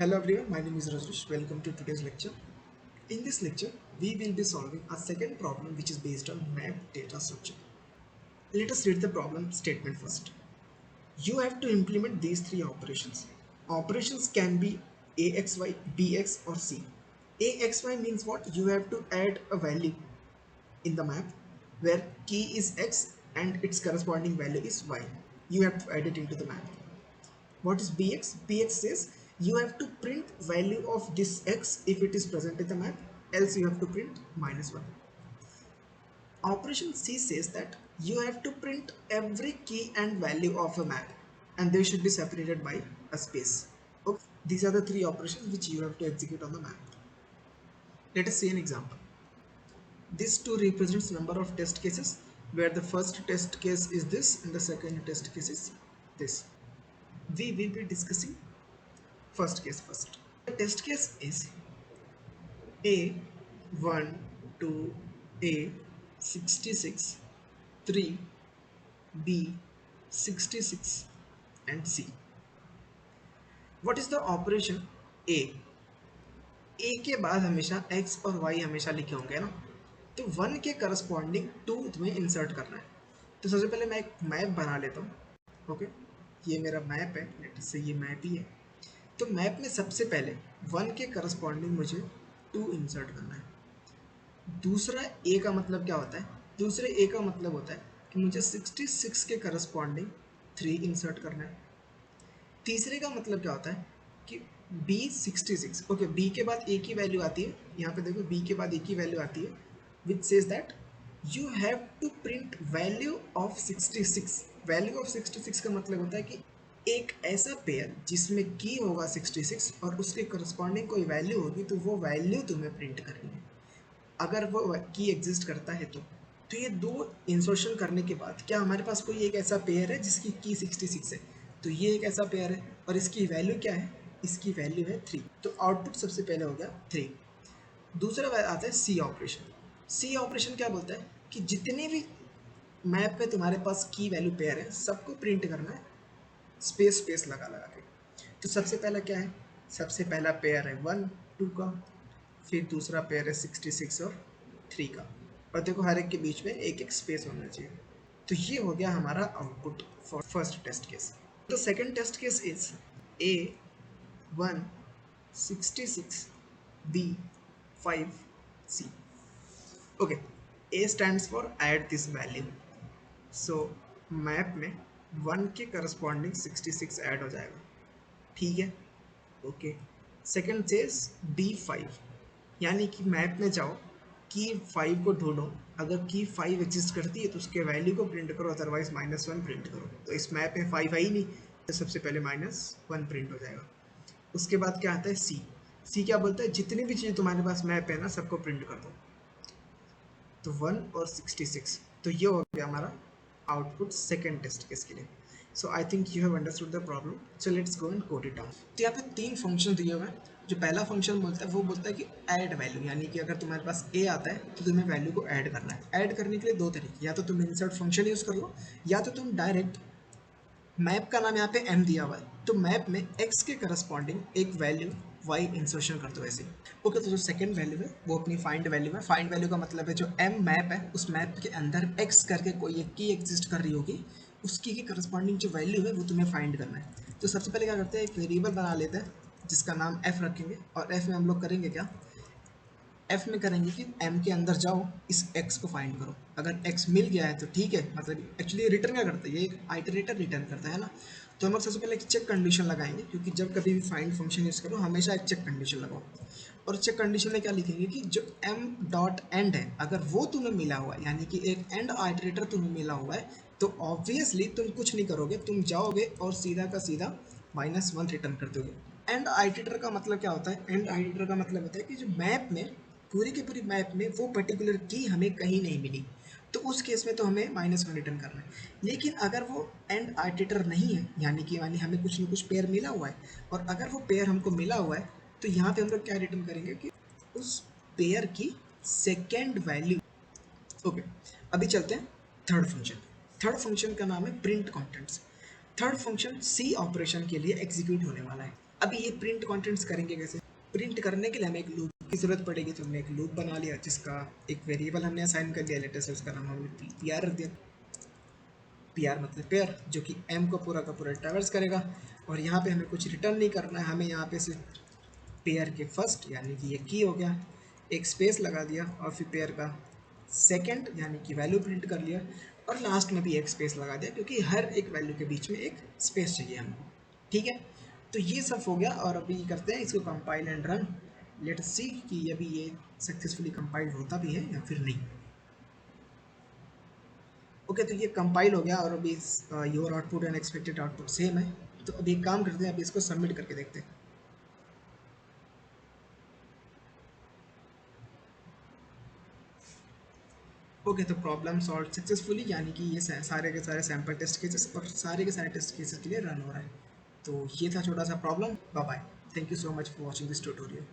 Hello everyone, my name is Rajnish. Welcome to today's lecture. In this lecture, we will be solving a second problem which is based on map data structure. Let us read the problem statement first. You have to implement these three operations. Operations can be AXY, BX or C. AXY means what? You have to add a value in the map where key is X and its corresponding value is Y. You have to add it into the map. What is bx? Bx says you have to print value of this x if it is present in the map, else you have to print -1. Operation C says that you have to print every key and value of a map and they should be separated by a space. Okay. These are the three operations which you have to execute on the map. Let us see an example. This 2 represents number of test cases where the first test case is this and the second test case is this. We will be discussing first case first. The test case is A1, 2, A 66, 3, B 66 and C. What is the operation A? A के बाद हमेशा X और Y हमेशा लिखे होंगे ना, तो 1 के करस्पॉन्डिंग 2 तुम्हें इंसर्ट करना है. तो सबसे पहले मैं एक मैप बना लेता हूँ. ओके, ये मेरा मैप है, लेट से ये मैप ही है. तो मैप में सबसे पहले 1 के करस्पॉन्डिंग मुझे 2 इंसर्ट करना है. दूसरा ए का मतलब क्या होता है? दूसरे ए का मतलब होता है कि मुझे 66 के करस्पॉन्डिंग 3 इंसर्ट करना है. तीसरे का मतलब क्या होता है कि बी 66. ओके, बी के बाद ए की वैल्यू आती है, यहाँ पे देखो बी के बाद ए की वैल्यू आती है which says that you have to print value of 66. Value of 66 का मतलब होता है कि एक ऐसा पेयर जिसमें की होगा 66 और उसके करस्पॉन्डिंग कोई वैल्यू होगी, तो वो वैल्यू तुम्हें प्रिंट करनी है. अगर वो की एग्जिस्ट करता है तो ये दो इंसर्शन करने के बाद क्या हमारे पास कोई एक ऐसा पेयर है जिसकी की 66 है, तो ये एक ऐसा पेयर है और इसकी वैल्यू क्या है? इसकी वैल्यू है 3. तो आउटपुट सबसे पहले हो गया 3. दूसरा आता है सी ऑपरेशन. सी ऑपरेशन क्या बोलता है कि जितने भी मैप में तुम्हारे पास की वैल्यू पेयर है सबको प्रिंट करना है स्पेस स्पेस लगा लगा के. तो सबसे पहला क्या है? सबसे पहला पेयर है 1, 2 का, फिर दूसरा पेयर है 66 और 3 का, और देखो हर एक के बीच में एक एक स्पेस होना चाहिए. तो ये हो गया हमारा output for first test case. तो second test case is A1 66 B 5 C. Okay, A stands for add this value. So map में 1 के करस्पॉन्डिंग 66 ऐड हो जाएगा. ठीक है, ओके. सेकंड सेज B5, यानी कि मैप में जाओ, की 5 को ढूंढो, अगर की 5 एग्जिस्ट करती है तो उसके वैल्यू को प्रिंट करो, अदरवाइज -1 प्रिंट करो. तो इस मैप में 5 है ही नहीं, तो सबसे पहले -1 प्रिंट हो जाएगा. उसके बाद क्या आता है सी. सी क्या बोलता है? जितनी भी चीज़ तुम्हारे पास मैप है ना सबको प्रिंट कर दो. तो 1 और 66. तो ये हो गया हमारा आउटपुट सेकेंड टेस्ट केस के लिए. So I think you have understood the problem. So let's go and code it down. तो यहाँ पे 3 फंक्शन दिए हुए हैं. जो पहला फंक्शन बोलता है वो बोलता है कि ऐड वैल्यू, यानी कि अगर तुम्हारे पास ए आता है तो तुम्हें वैल्यू को ऐड करना है. ऐड करने के लिए 2 तरीके, या तो तुम इंसर्ट फंक्शन यूज़ कर लो, या तो तुम डायरेक्ट मैप का नाम यहाँ पे m दिया हुआ है, तो मैप में x के करस्पॉन्डिंग एक वैल्यू y इंसर्शन कर दो ऐसे. ओके, तो जो सेकंड वैल्यू है वो अपनी फाइंड वैल्यू है. फाइंड वैल्यू का मतलब है जो m मैप है उस मैप के अंदर x करके कोई एक की एग्जिस्ट कर रही होगी, उसकी के करस्पॉन्डिंग जो वैल्यू है वो तुम्हें फाइंड करना है. तो सबसे पहले क्या करते हैं, एक वेरिएबल बना लेते हैं जिसका नाम f रखेंगे, और f में हम लोग करेंगे क्या, एफ में करेंगे कि एम के अंदर जाओ, इस एक्स को फाइंड करो. अगर एक्स मिल गया है तो ठीक है, मतलब एक्चुअली रिटर्न क्या करता है, ये एक आइटरेटर रिटर्न करता है ना. तो हम लोग सबसे पहले एक चेक कंडीशन लगाएंगे, क्योंकि जब कभी भी फाइंड फंक्शन यूज़ करो हमेशा एक चेक कंडीशन लगाओ. और चेक कंडीशन में क्या लिखेंगे कि जो एम डॉट एंड है अगर वो तुम्हें मिला हुआ है, यानी कि एक एंड आइटरेटर तुम्हें मिला हुआ है, तो ऑब्वियसली तुम कुछ नहीं करोगे, तुम जाओगे और सीधा का सीधा -1 रिटर्न कर दोगे. एंड आइटरेटर का मतलब क्या होता है? एंड आइटरेटर का मतलब होता है कि जो मैप में पूरी की पूरी मैप में वो पर्टिकुलर की हमें कहीं नहीं मिली, तो उस केस में तो हमें -1 रिटर्न करना है. लेकिन अगर वो एंड आइटरेटर नहीं है, यानी कि हमें कुछ ना कुछ पेयर मिला हुआ है, और अगर वो पेयर हमको मिला हुआ है तो यहाँ पे हम लोग क्या रिटर्न करेंगे कि उस पेयर की सेकेंड वैल्यू. ओके, अभी चलते हैं थर्ड फंक्शन. थर्ड फंक्शन का नाम है प्रिंट कॉन्टेंट्स. थर्ड फंक्शन सी ऑपरेशन के लिए एग्जीक्यूट होने वाला है. अभी ये प्रिंट कंटेंट्स करेंगे कैसे? प्रिंट करने के लिए हमें एक लूप की ज़रूरत पड़ेगी, तो हमने एक लूप बना लिया जिसका एक वेरिएबल हमने असाइन कर दिया, लेटेस्ट से उसका नाम हमने पी आर रख दिया। पी आर मतलब पेयर, जो कि एम को पूरा का पूरा ट्रैवर्स करेगा। और यहाँ पे हमें कुछ रिटर्न नहीं करना है, हमें यहाँ पे सिर्फ पेयर के फर्स्ट यानी कि ये की हो गया, एक स्पेस लगा दिया, और फिर पेयर का सेकंड यानी कि वैल्यू प्रिंट कर लिया, और लास्ट में भी एक स्पेस लगा दिया क्योंकि हर एक वैल्यू के बीच में एक स्पेस चाहिए हमको। ठीक है, तो ये सब हो गया। और अभी करते हैं इसको compile and run. Let's see कि अभी ये सक्सेसफुली कंपाइल होता भी है या फिर नहीं। ओके, तो ये कंपाइल हो गया और अभी your output and expected output same है। तो अभी एक काम करते हैं, अभी इसको सबमिट करके देखते हैं। ओके, तो प्रॉब्लम सॉल्व सक्सेसफुली, यानी कि ये सारे के सारे सैम्पल टेस्ट केसेस और सारे के सारे टेस्ट केसेस के लिए रन हो रहा है। तो ये था छोटा सा problem. Bye bye, thank you so much for watching this tutorial.